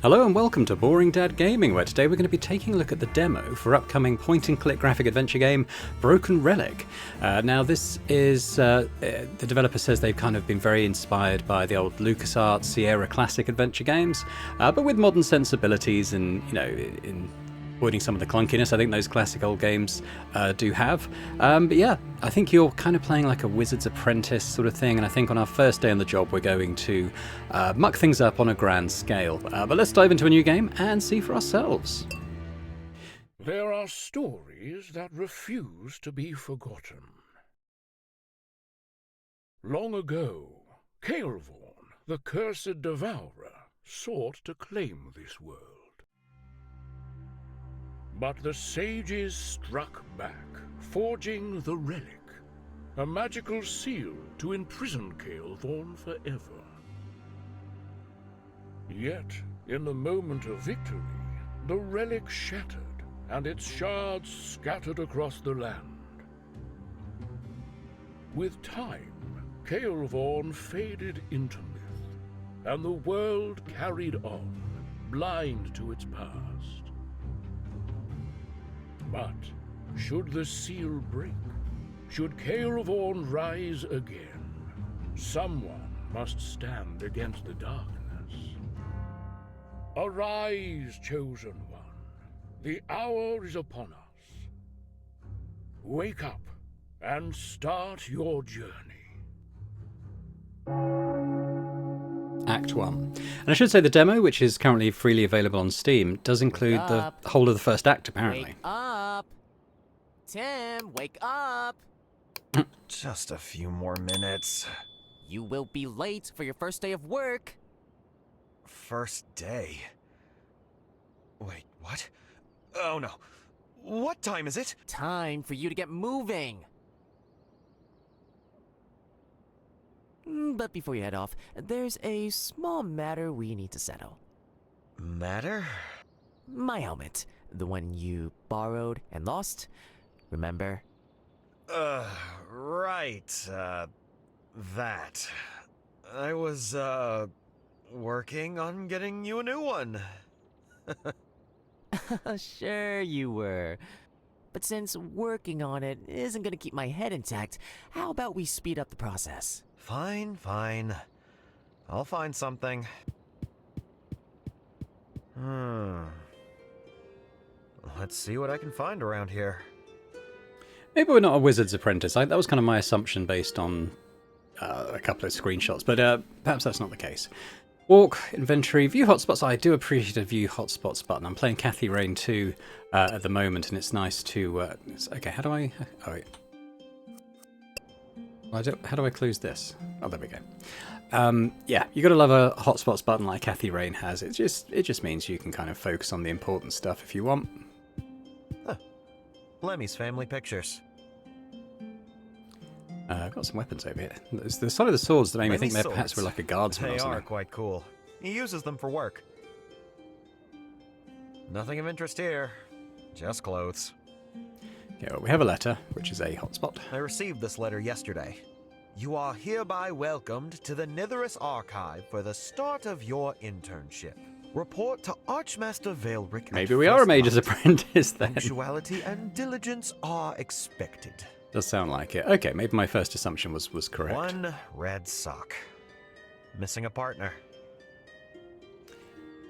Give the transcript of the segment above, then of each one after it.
Hello and welcome to Boring Dad Gaming, where today we're going to be taking a look at the demo for upcoming point-and-click graphic adventure game Broken Relic. Now this is, the developer says they've kind of been very inspired by the old LucasArts Sierra classic adventure games, but with modern sensibilities and, you know, in avoiding some of the clunkiness I think those classic old games do have. But yeah, I think you're kind of playing like a wizard's apprentice sort of thing, and I think on our first day on the job we're going to muck things up on a grand scale. But let's dive into a new game and see for ourselves. There are stories that refuse to be forgotten. Long ago, Caelvorn, the cursed devourer, sought to claim this world. But the sages struck back, forging the Relic, a magical seal to imprison Caelvorn forever. Yet, in the moment of victory, the Relic shattered, and its shards scattered across the land. With time, Caelvorn faded into myth, and the world carried on, blind to its past. But, should the seal break, should Caelvorn rise again, someone must stand against the darkness. Arise, chosen one, the hour is upon us. Wake up and start your journey. Act 1. And I should say the demo, which is currently freely available on Steam, does include the whole of the first act, apparently. Wake up! Tim, wake up! Just a few more minutes. You will be late for your first day of work. First day? Wait, what? Oh no. What time is it? Time for you to get moving. But before you head off, there's a small matter we need to settle. Matter? My helmet. The one you borrowed and lost. Remember? Right. That. I was, working on getting you a new one. Sure you were. But since working on it isn't gonna keep my head intact, how about we speed up the process? Fine, fine. I'll find something. Let's see what I can find around here. Maybe we're not a wizard's apprentice. That was kind of my assumption based on a couple of screenshots, but perhaps that's not the case. Walk, inventory, view hotspots. I do appreciate a view hotspots button. I'm playing Kathy Rain 2 at the moment, and it's nice to... okay, how do I... Oh, wait. How do I close this? Oh, there we go. Yeah, you gotta love a hotspots button like Kathy Rain has. It just means you can kind of focus on the important stuff if you want. Huh. Lemmy's family pictures. I've got some weapons over here. There's the side of the swords that made me think they perhaps swords. were like a guardsman They or something. are quite cool. He uses them for work. Nothing of interest here. Just clothes. Yeah, well, we have a letter, which is a hotspot. I received this letter yesterday. You are hereby welcomed to the Nitherus Archive for the start of your internship. Report to Archmaster Vailric. Maybe we are a mage's apprentice then. Punctuality and diligence are expected. Does sound like it. Okay, maybe my first assumption was correct. One red sock. Missing a partner.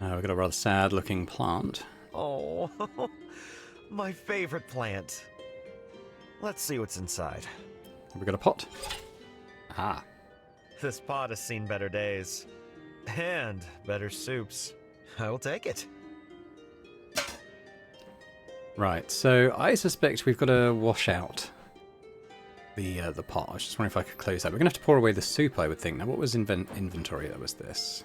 We've got a rather sad-looking plant. Oh, my favorite plant. Let's see what's inside. Have we got a pot? Ah. This pot has seen better days. And better soups. I will take it. Right, so I suspect we've got to wash out the pot. I was just wondering if I could close that. We're going to have to pour away the soup, I would think. Now, what was inventory? That was this.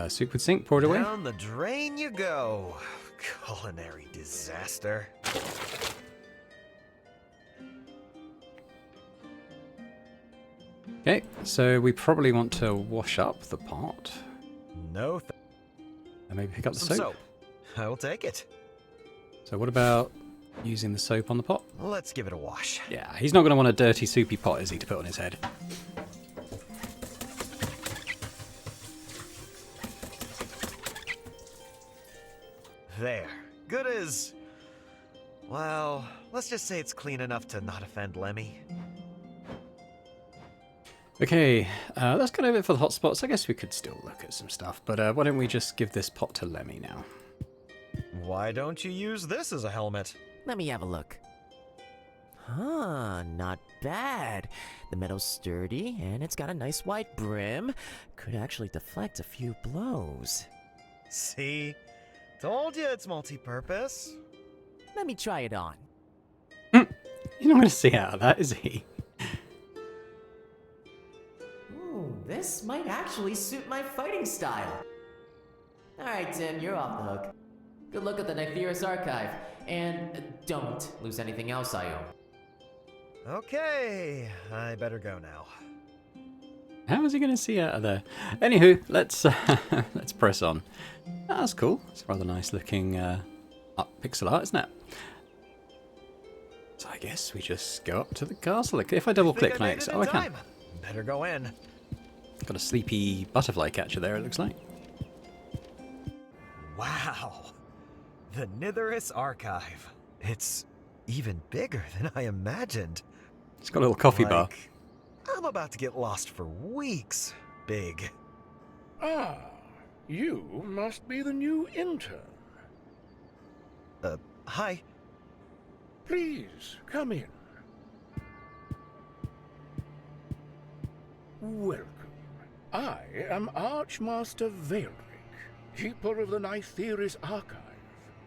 Soup with sink, poured away. Down the drain you go. Culinary disaster. Okay, so we probably want to wash up the pot. No And maybe pick up the Some soap. I will take it. So what about using the soap on the pot? Let's give it a wash. Yeah, he's not going to want a dirty soupy pot, is he, to put on his head? There. Good as... Well, let's just say it's clean enough to not offend Lemmy. Okay, that's kind of it for the hotspots. I guess we could still look at some stuff, but why don't we just give this pot to Lemmy now? Why don't you use this as a helmet? Let me have a look. Huh, not bad. The metal's sturdy, and it's got a nice white brim. Could actually deflect a few blows. See? Told you it's multi-purpose. Let me try it on. You're not going to see out of that, is he? Ooh, this might actually suit my fighting style. Alright, Tim, you're off the hook. Good luck at the Nyctheris archive, and don't lose anything else I own. Okay, I better go now. How is he going to see out of there? Anywho, let's press on. That's cool. It's rather nice looking pixel art, isn't it? So I guess we just go up to the castle. If I double click, can I exit? Oh, I can. Better go in. Got a sleepy butterfly catcher there, it looks like. Wow. The Nyctheris archive. It's even bigger than I imagined. It's got a little coffee bar. I'm about to get lost for weeks. Big. Ah, you must be the new intern. Hi. Please, come in. Welcome. I am Archmaster Vailric, Keeper of the Nyctheris Archive,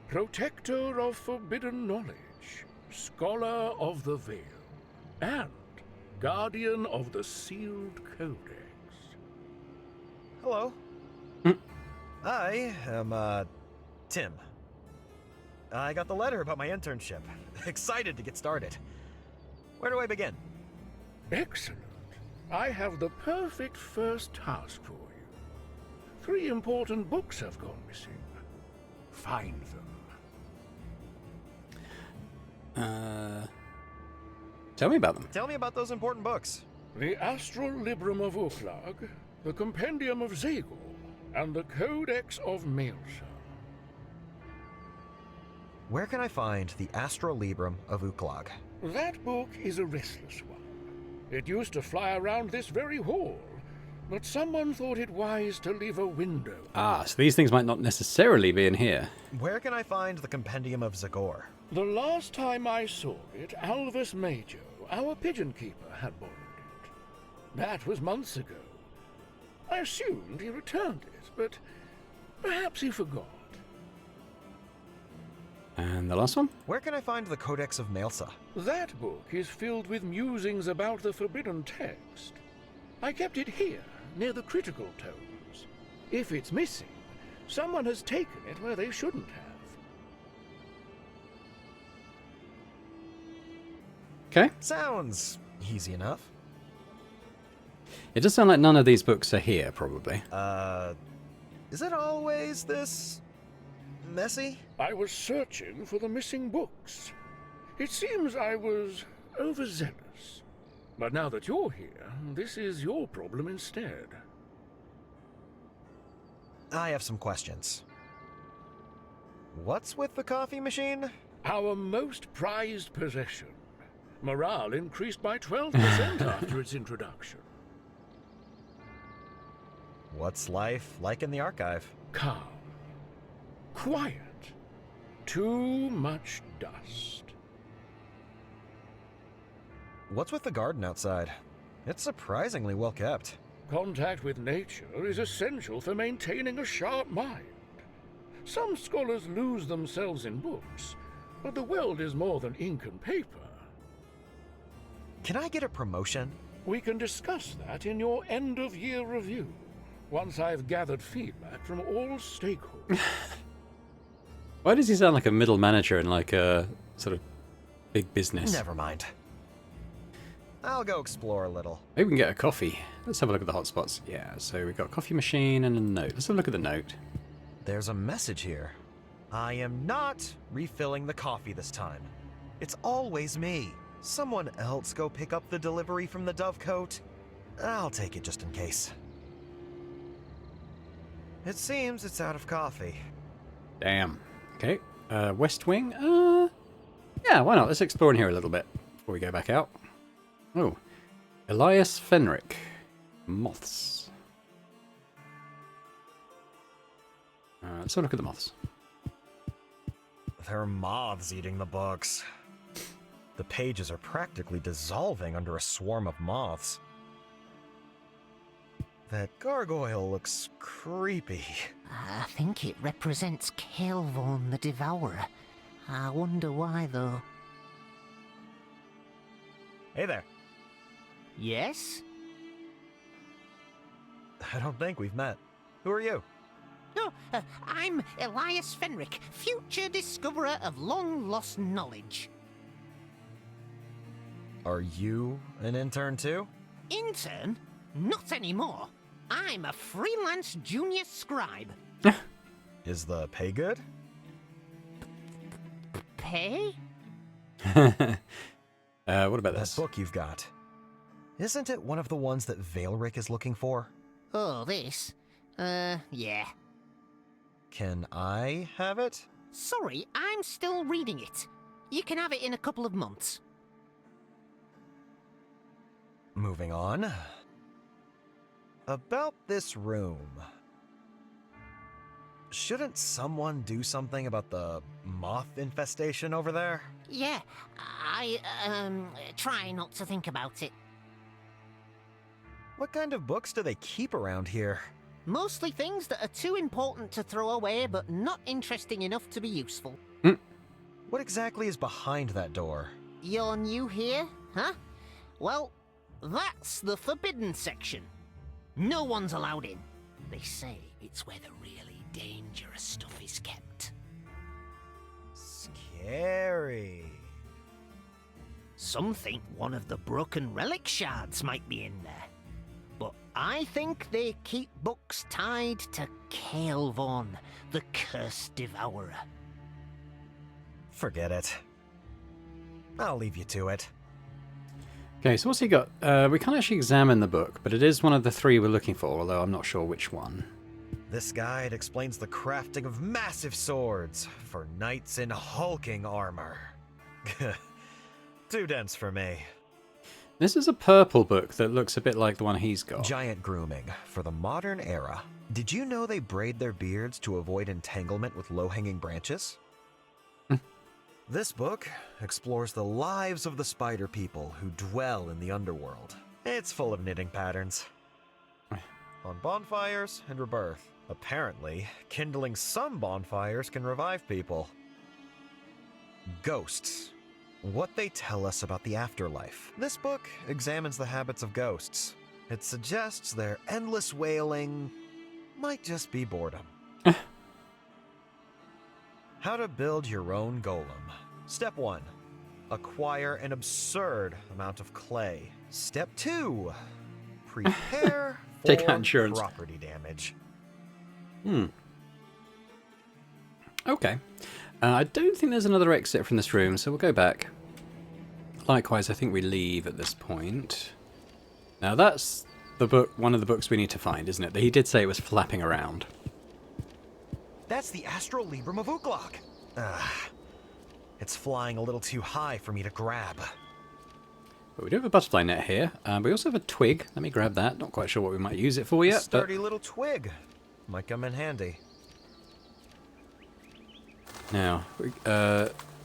Protector of Forbidden Knowledge, Scholar of the Veil, and Guardian of the Sealed Codex. Hello. I am, Tim. I got the letter about my internship. Excited to get started. Where do I begin? Excellent. I have the perfect first task for you. 3 important books have gone missing. Find them. Tell me about them. Tell me about those important books. The Astral Librum of Uklag, the Compendium of Zegor, and the Codex of Maelsa. Where can I find the Astral Librum of Uklag? That book is a restless one. It used to fly around this very hall, but someone thought it wise to leave a window. Ah, so these things might not necessarily be in here. Where can I find the Compendium of Zegor? The last time I saw it, Alvis Major, our pigeon keeper, had borrowed it. That was months ago. I assumed he returned it, but perhaps he forgot. And the last one? Where can I find the Codex of Maelsa? That book is filled with musings about the forbidden text. I kept it here, near the critical tomes. If it's missing, someone has taken it where they shouldn't have. Okay. Sounds easy enough. It does sound like none of these books are here, probably. Is it always this messy? I was searching for the missing books. It seems I was overzealous. But now that you're here, this is your problem instead. I have some questions. What's with the coffee machine? Our most prized possession. Morale increased by 12% after its introduction. What's life like in the archive? Calm. Quiet. Too much dust. What's with the garden outside? It's surprisingly well kept. Contact with nature is essential for maintaining a sharp mind. Some scholars lose themselves in books, but the world is more than ink and paper. Can I get a promotion? We can discuss that in your end-of-year review, once I've gathered feedback from all stakeholders. Why does he sound like a middle manager in like a sort of big business? Never mind. I'll go explore a little. Maybe we can get a coffee. Let's have a look at the hotspots. Yeah, so we've got a coffee machine and a note. Let's have a look at the note. There's a message here. I am not refilling the coffee this time. It's always me. Someone else go pick up the delivery from the Dovecote. I'll take it just in case. It seems it's out of coffee. Damn. Okay, West Wing. Yeah, why not? Let's explore in here a little bit before we go back out. Oh, Elias Fenric. Moths. Let's have a look at the moths. There are moths eating the books. The pages are practically dissolving under a swarm of moths. That gargoyle looks creepy. I think it represents Kael'thorn the Devourer. I wonder why, though. Hey there. Yes? I don't think we've met. Who are you? No, I'm Elias Fenric, future discoverer of long-lost knowledge. Are you an intern too? Intern? Not anymore. I'm a freelance junior scribe. Is the pay good? Pay? What about That this? book you've got. Isn't it one of the ones that Veilric is looking for? Oh, this? Yeah. Can I have it? Sorry, I'm still reading it. You can have it in a couple of months. Moving on. About this room. Shouldn't someone do something about the moth infestation over there? Yeah, I, try not to think about it. What kind of books do they keep around here? Mostly things that are too important to throw away, but not interesting enough to be useful. What exactly is behind that door? You're new here, huh? Well, that's the forbidden section. No one's allowed in. They say it's where the really dangerous stuff is kept. Scary. Some think one of the Broken Relic shards might be in there. But I think they keep books tied to Kael'thorn, the cursed devourer. Forget it. I'll leave you to it. Okay, so what's he got? We can't actually examine the book, but it is one of the three we're looking for, although I'm not sure which one. This guide explains the crafting of massive swords for knights in hulking armor. Too dense for me. This is a purple book that looks a bit like the one he's got. Giant grooming for the modern era. Did you know they braid their beards to avoid entanglement with low-hanging branches? This book explores the lives of the spider people who dwell in the underworld. It's full of knitting patterns. On bonfires and rebirth. Apparently, kindling some bonfires can revive people. Ghosts. What they tell us about the afterlife. This book examines the habits of ghosts. It suggests their endless wailing might just be boredom. How to build your own golem. Step 1. Acquire an absurd amount of clay. Step 2. Prepare for Take out insurance. property damage. Okay. I don't think there's another exit from this room, so we'll go back. Likewise, I think we leave at this point. Now that's the book, one of the books we need to find, isn't it? He did say it was flapping around. That's the Astral Librum of Uklok. It's flying a little too high for me to grab. But we do have a butterfly net here. We also have a twig. Let me grab that. Not quite sure what we might use it for A yet. sturdy little twig. Might come in handy. Now,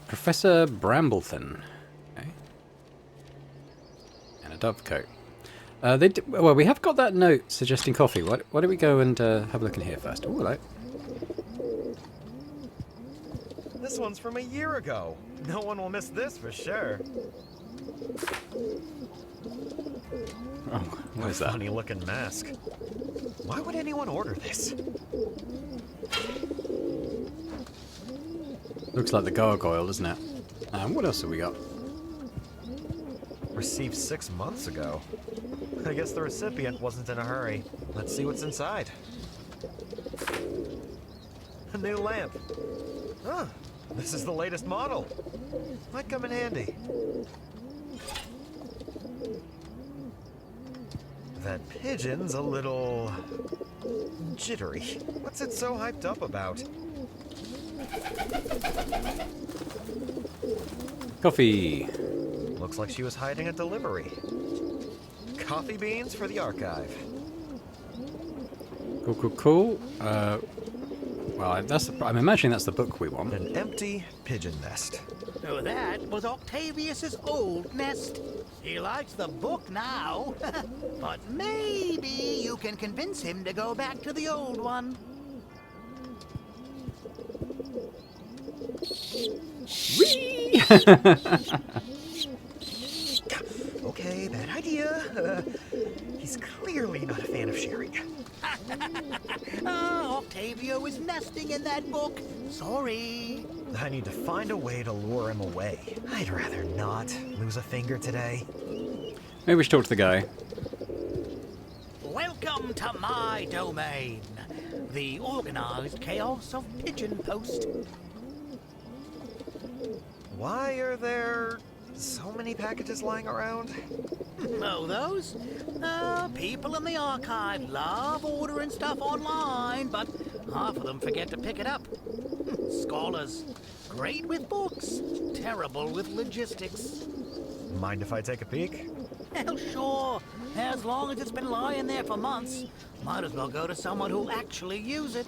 Professor Brambleton. Okay. And a dovecoat. Well, we have got that note suggesting coffee. Why don't we go and have a look in here first? Oh, hello. This one's from a year ago. No one will miss this for sure. Oh, what is that? Funny looking mask. Why would anyone order this? Looks like the gargoyle, doesn't it? What else have we got? Received 6 months ago. I guess the recipient wasn't in a hurry. Let's see what's inside. A new lamp. Huh. This is the latest model. Might come in handy. That pigeon's a little jittery. What's it so hyped up about? Coffee. Looks like she was hiding a delivery. Coffee beans for the archive. Cool, cool, cool. Well, I'm imagining that's the book we want. An empty pigeon nest. Oh, that was Octavius's old nest. He likes the book now. But maybe you can convince him to go back to the old one. Whee! Okay, bad idea. He's clearly not a fan of sharing. Octavio is nesting in that book. Sorry. I need to find a way to lure him away. I'd rather not lose a finger today. Maybe we should talk to the guy. Welcome to my domain. The organized chaos of Pigeon Post. Why are there so many packages lying around? Know those? People in the archive love ordering stuff online, but half of them forget to pick it up. Scholars, great with books, terrible with logistics. Mind if I take a peek? Hell, sure. As long as it's been lying there for months, might as well go to someone who'll actually use it.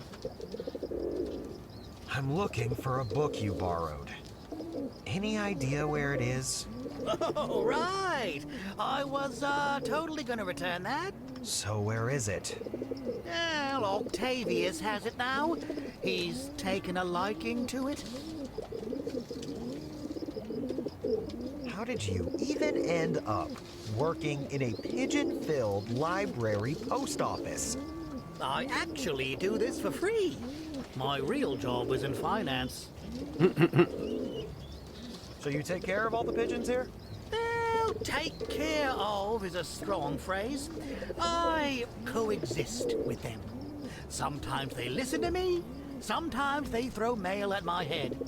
I'm looking for a book you borrowed. Any idea where it is? Oh, right. I was totally gonna return that. So where is it? Well, Octavius has it now. He's taken a liking to it. How did you even end up working in a pigeon-filled library post office? I actually do this for free. My real job was in finance. So you take care of all the pigeons here? Well, take care of is a strong phrase. I coexist with them. Sometimes they listen to me, sometimes they throw mail at my head.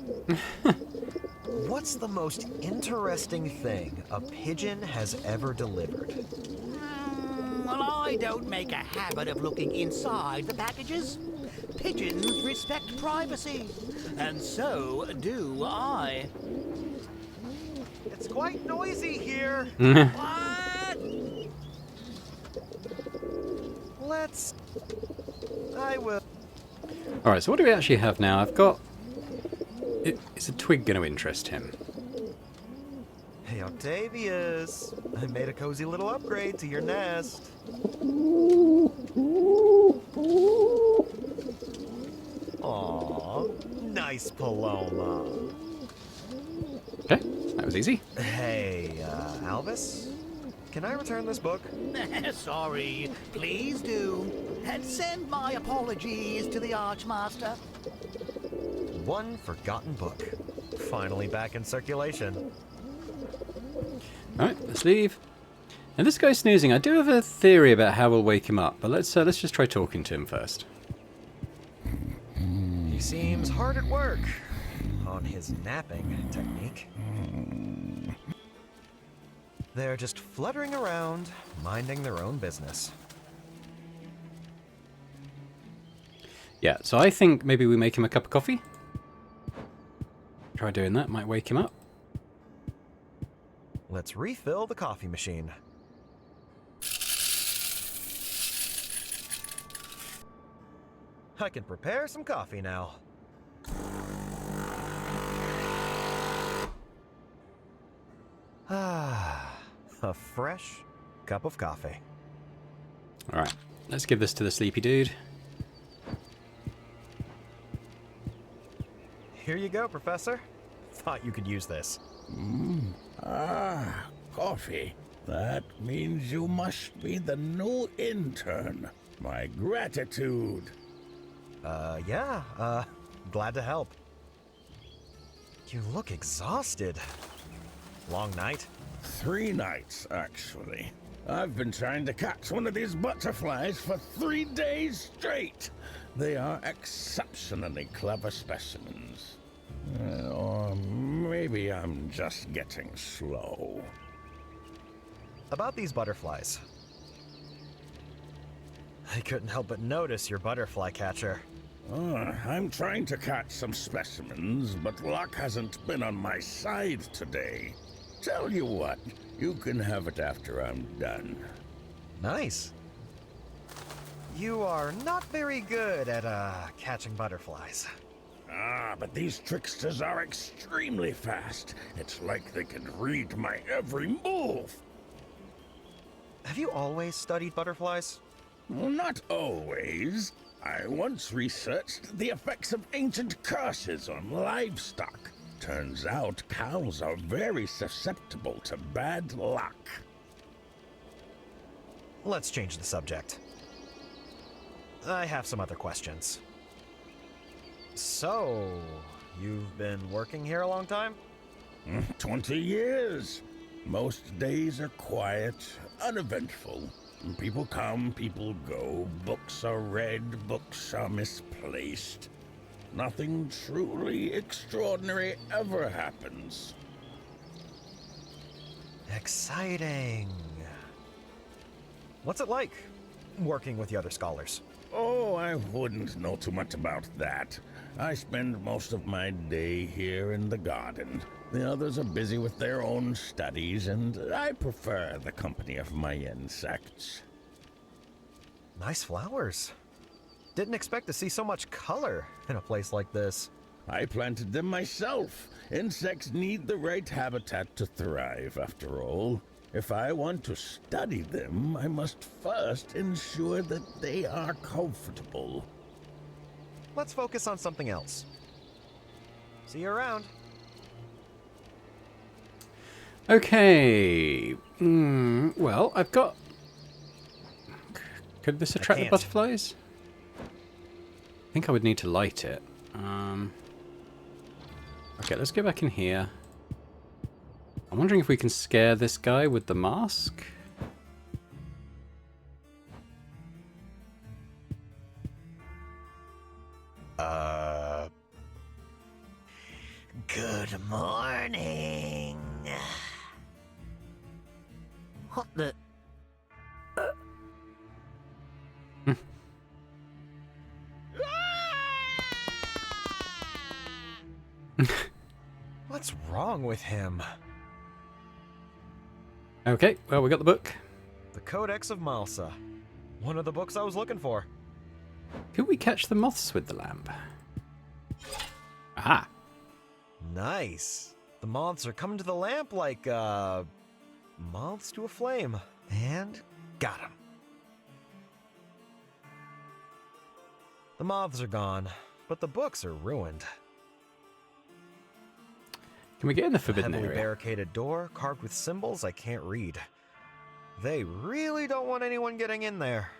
What's the most interesting thing a pigeon has ever delivered? Well, I don't make a habit of looking inside the packages. Pigeons respect privacy, and so do I. It's quite noisy here. What? I will. Alright, so what do we actually have now? I've got... Is a twig going to interest him? Hey, Octavius. I made a cozy little upgrade to your nest. Aw, nice Paloma. Okay, that was easy. Hey, Albus, can I return this book? Sorry, please do. And send my apologies to the Archmaster. One forgotten book. Finally back in circulation. Alright, let's leave. Now this guy's snoozing. I do have a theory about how we'll wake him up, but let's just try talking to him first. He seems hard at work on his napping technique. They're just fluttering around, minding their own business. Yeah, so I think maybe we make him a cup of coffee. Try doing that, might wake him up. Let's refill the coffee machine. I can prepare some coffee now. Ah, a fresh cup of coffee. Alright, let's give this to the sleepy dude. Here you go, Professor. Thought you could use this. Coffee. That means you must be the new intern. My gratitude. Yeah, glad to help. You look exhausted. Long night? 3 nights, actually. I've been trying to catch one of these butterflies for 3 days straight. They are exceptionally clever specimens. Or maybe I'm just getting slow. About these butterflies. I couldn't help but notice your butterfly catcher. I'm trying to catch some specimens, but luck hasn't been on my side today. Tell you what, you can have it after I'm done. Nice. You are not very good at, catching butterflies. But these tricksters are extremely fast. It's like they can read my every move. Have you always studied butterflies? Well, not always. I once researched the effects of ancient curses on livestock. Turns out cows are very susceptible to bad luck. Let's change the subject. I have some other questions. So, you've been working here a long time? 20 years. Most days are quiet, uneventful. People come, people go. Books are read, books are misplaced. Nothing truly extraordinary ever happens. Exciting. What's it like, working with the other scholars? Oh, I wouldn't know too much about that. I spend most of my day here in the garden. The others are busy with their own studies, and I prefer the company of my insects. Nice flowers. Didn't expect to see so much color in a place like this. I planted them myself. Insects need the right habitat to thrive, after all. If I want to study them, I must first ensure that they are comfortable. Let's focus on something else. See you around. Okay. Well, I've got... Could this attract the can't. butterflies? I think I would need to light it. Okay, let's go back in here. I'm wondering if we can scare this guy with the mask. Good morning. What the? What's wrong with him? Okay, well, we got the book. The Codex of Malsa. One of the books I was looking for. Could we catch the moths with the lamp? Aha! Nice. The moths are coming to the lamp like, moths to a flame. And got him. The moths are gone, but the books are ruined. Can we get in the A forbidden heavily area? barricaded door carved with symbols I can't read. They really don't want anyone getting in there.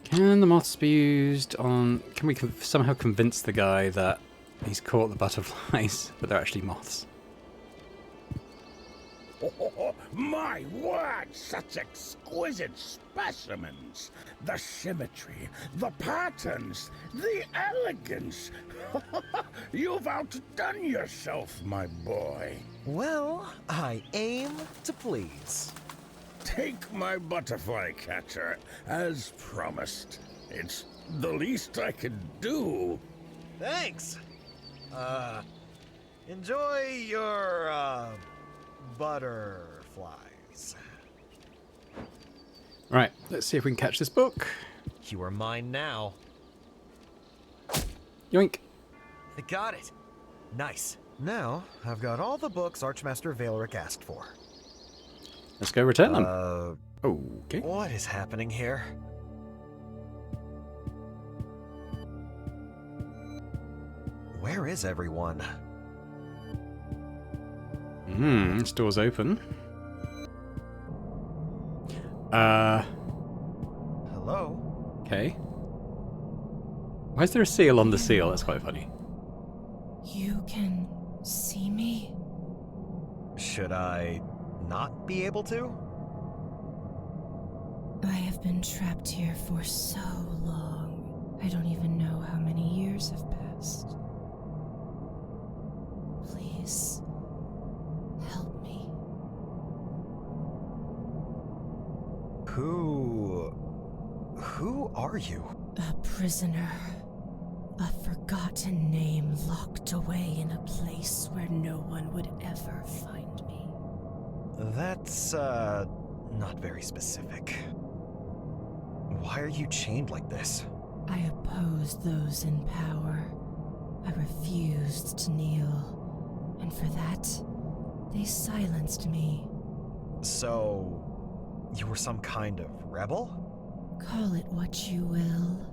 Can the moths be used on... Can we somehow convince the guy that he's caught the butterflies, but they're actually moths? Oh, my word, such exquisite specimens. The symmetry, the patterns, the elegance. You've outdone yourself, my boy. Well, I aim to please. Take my butterfly catcher, as promised. It's the least I could do. Thanks. Enjoy your, butterflies. Right, let's see if we can catch this book. You are mine now. Yoink. I got it. Nice. Now, I've got all the books Archmaster Valeric asked for. Let's go return them. Okay. What is happening here? Where is everyone? This door's open. Hello? Okay. Why is there a seal on the seal? That's quite funny. You can see me? Should I not be able to? I have been trapped here for so long. I don't even know how many years have passed. Please, help me. Who are you? A prisoner. A forgotten name locked away in a place where no one would ever find me. That's, not very specific. Why are you chained like this? I opposed those in power. I refused to kneel. And for that, they silenced me. So, you were some kind of rebel? Call it what you will.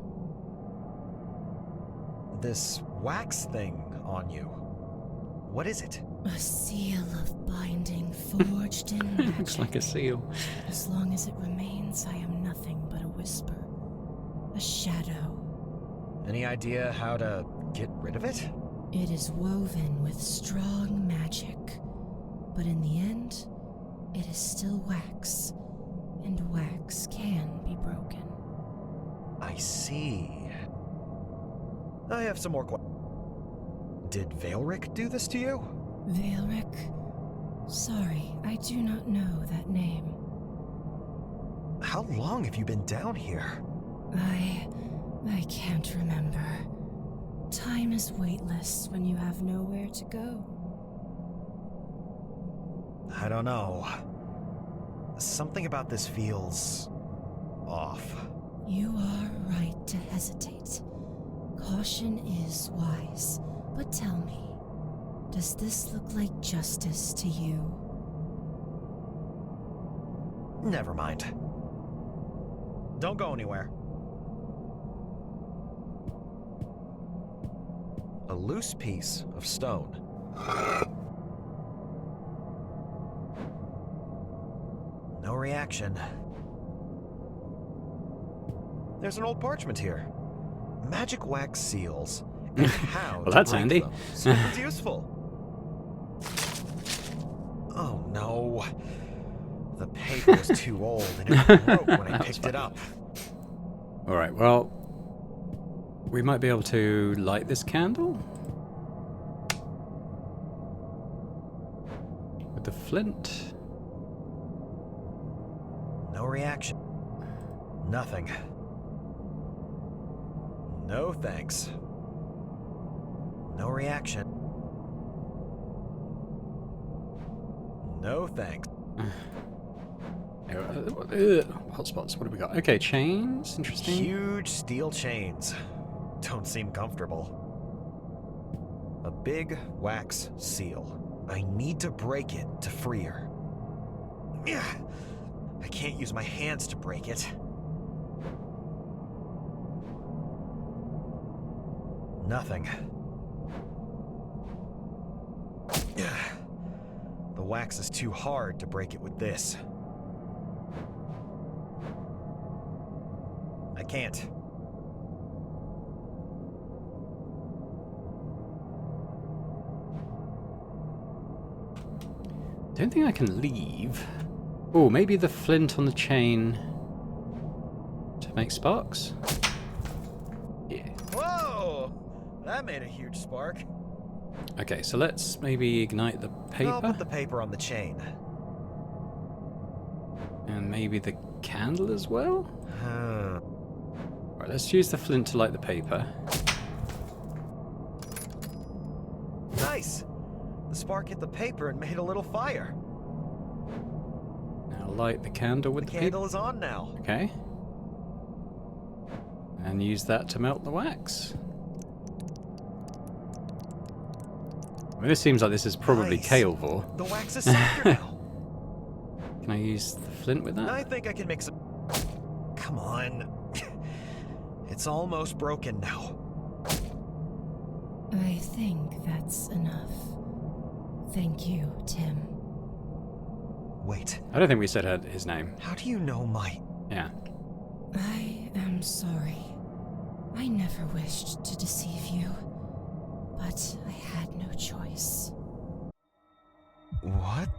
This wax thing on you. What is it? A seal of binding forged in magic. Looks like a seal. As long as it remains, I am nothing but a whisper. A shadow. Any idea how to get rid of it? It is woven with strong magic. But in the end, it is still wax. And wax can be broken. I see. I have some more questions. Did Veilric do this to you? Veilric? Sorry, I do not know that name. How long have you been down here? I can't remember. Time is weightless when you have nowhere to go. I don't know. Something about this feels off. You are right to hesitate. Caution is wise. But tell me, does this look like justice to you? Never mind. Don't go anywhere. A loose piece of stone. No reaction. There's an old parchment here. Magic wax seals. And how Well, to that's break handy. them. Seems useful. Oh no. The paper was too old and it broke when I That was picked it funny. up. Alright, well, we might be able to light this candle with the flint. No reaction. Nothing. No thanks. No reaction. No thanks. Hotspots, what have we got? Okay, chains, interesting. Huge steel chains. Don't seem comfortable. A big wax seal. I need to break it to free her. Yeah. I can't use my hands to break it. Nothing. The wax is too hard to break it with this. I can't. Don't think I can leave. Oh, maybe the flint on the chain to make sparks? Yeah. Whoa! That made a huge spark. Okay, so let's maybe ignite the I'll paper put the paper on the chain. and maybe the candle as well. Huh. Right, let's use the flint to light the paper. Nice! The spark hit the paper and made a little fire. Now light the candle with The the candle paper. is on now. Okay. And use that to melt the wax. I mean, this seems like this is probably Nice. Kael'vor. The wax is softer now. Can I use the flint with that? I think I can make some... Come on. It's almost broken now. I think that's enough. Thank you, Tim. Wait, I don't think we said his name. how do you know my... Yeah. I am sorry. I never wished to deceive you, but I had no choice. What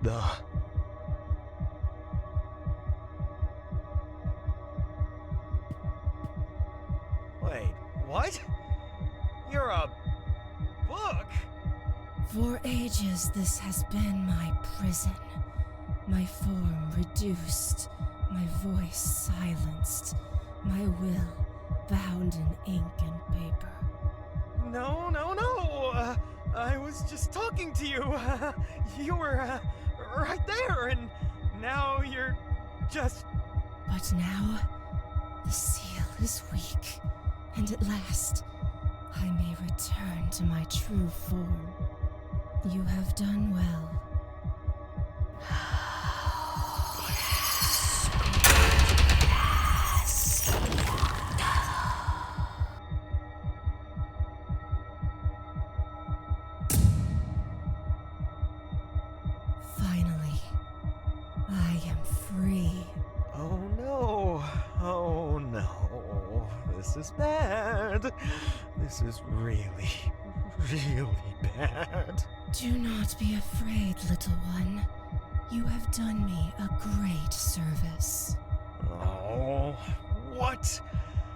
the... Wait, what? You're a... book? For ages, this has been my prison. My form reduced, my voice silenced, my will bound in ink and paper. No, no, no! I was just talking to you. You were right there, and now you're just. But now, the seal is weak, and at last, I may return to my true form. You have done well. Finally, I am free. Oh no. Oh no. This is bad. This is really, really bad. Do not be afraid, little one. You have done me a great service. Oh, what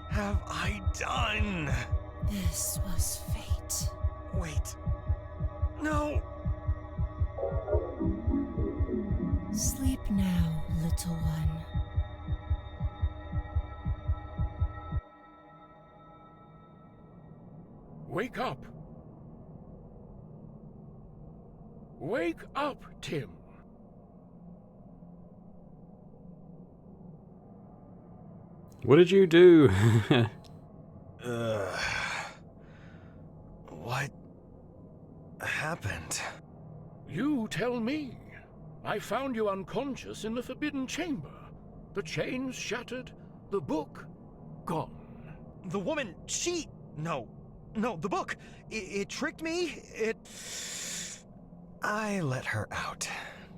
have I done? This was fate. Wait. No. Sleep now, little one. Wake up! Wake up, Tim! What did you do? What happened? You tell me. I found you unconscious in the Forbidden Chamber. The chains shattered, the book gone. The woman, she... No, the book. It tricked me. I let her out,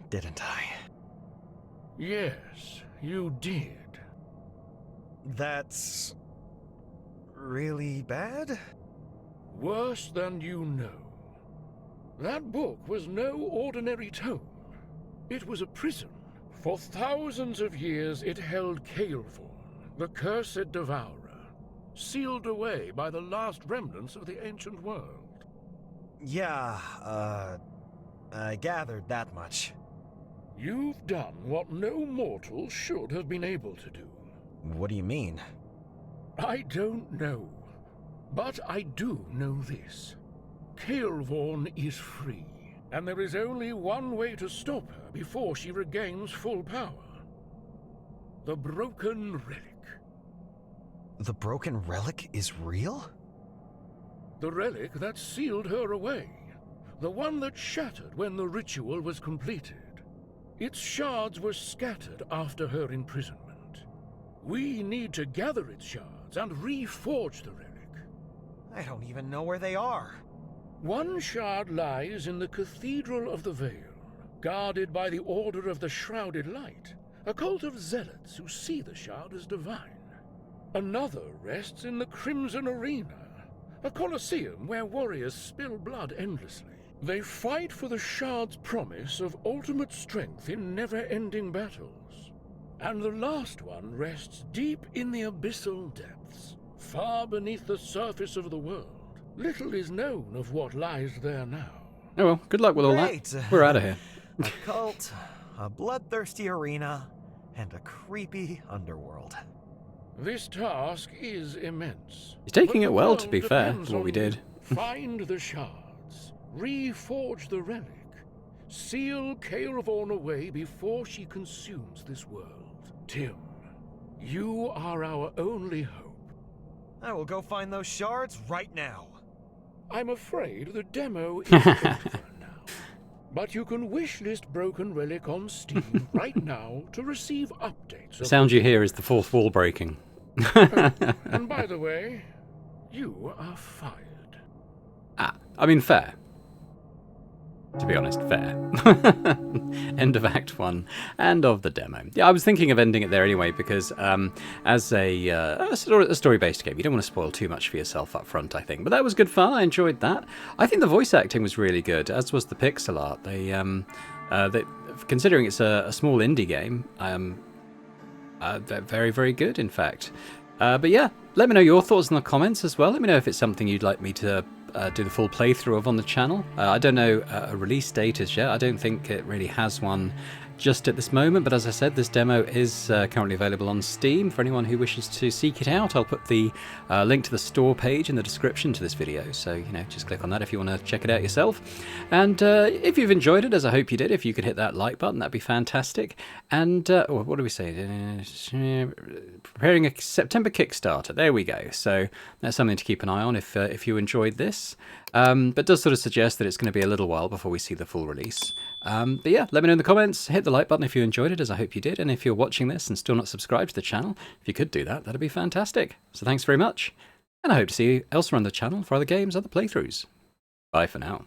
didn't I? Yes, you did. That's... really bad? Worse than you know. That book was no ordinary tome. It was a prison. For thousands of years it held Kael'thorn, the cursed devourer, sealed away by the last remnants of the ancient world. Yeah, I gathered that much. You've done what no mortal should have been able to do. What do you mean? I don't know. But I do know this. Kael'thorn is free, and there is only one way to stop her before she regains full power. The Broken Relic. The Broken Relic is real? The relic that sealed her away. The one that shattered when the ritual was completed. Its shards were scattered after her imprisonment. We need to gather its shards and reforge the relic. I don't even know where they are. One shard lies in the Cathedral of the Veil, guarded by the Order of the Shrouded Light, a cult of zealots who see the shard as divine. Another rests in the Crimson Arena, a colosseum where warriors spill blood endlessly. They fight for the shard's promise of ultimate strength in never-ending battles. And the last one rests deep in the abyssal depths, far beneath the surface of the world. Little is known of what lies there now. Oh well, good luck with all Great. that. We're out of here. A cult, a bloodthirsty arena, and a creepy underworld. This task is immense. He's taking But it the well, to world be fair, depends for what we on did. Find the shards, reforge the relic, seal Kael'thorn away before she consumes this world. Tim, you are our only hope. I will go find those shards right now. I'm afraid the demo is over now. But you can wishlist Broken Relic on Steam right now to receive updates. The sound you hear is the fourth wall breaking. And by the way, you are fired. I mean, fair. To be honest, fair. End of Act 1 and of the demo. Yeah, I was thinking of ending it there anyway because as a story-based game, you don't want to spoil too much for yourself up front, I think. But that was good fun. I enjoyed that. I think the voice acting was really good, as was the pixel art. They considering it's a small indie game, they're very, very good, in fact. But yeah, let me know your thoughts in the comments as well. Let me know if it's something you'd like me to do the full playthrough of on the channel. I don't know a release date as yet. I don't think it really has one just at this moment, but as I said, this demo is currently available on Steam for anyone who wishes to seek it out. I'll put the link to the store page in the description to this video, so just click on that if you want to check it out yourself. And if you've enjoyed it, as I hope you did, if you could hit that like button, that'd be fantastic. And what do we say? Preparing a September Kickstarter. There we go. So that's something to keep an eye on if you enjoyed this. But does sort of suggest that it's going to be a little while before we see the full release. But yeah, let me know in the comments. Hit the like button if you enjoyed it, as I hope you did. And if you're watching this and still not subscribed to the channel, if you could do that, that'd be fantastic. So thanks very much. And I hope to see you elsewhere on the channel for other games, other playthroughs. Bye for now.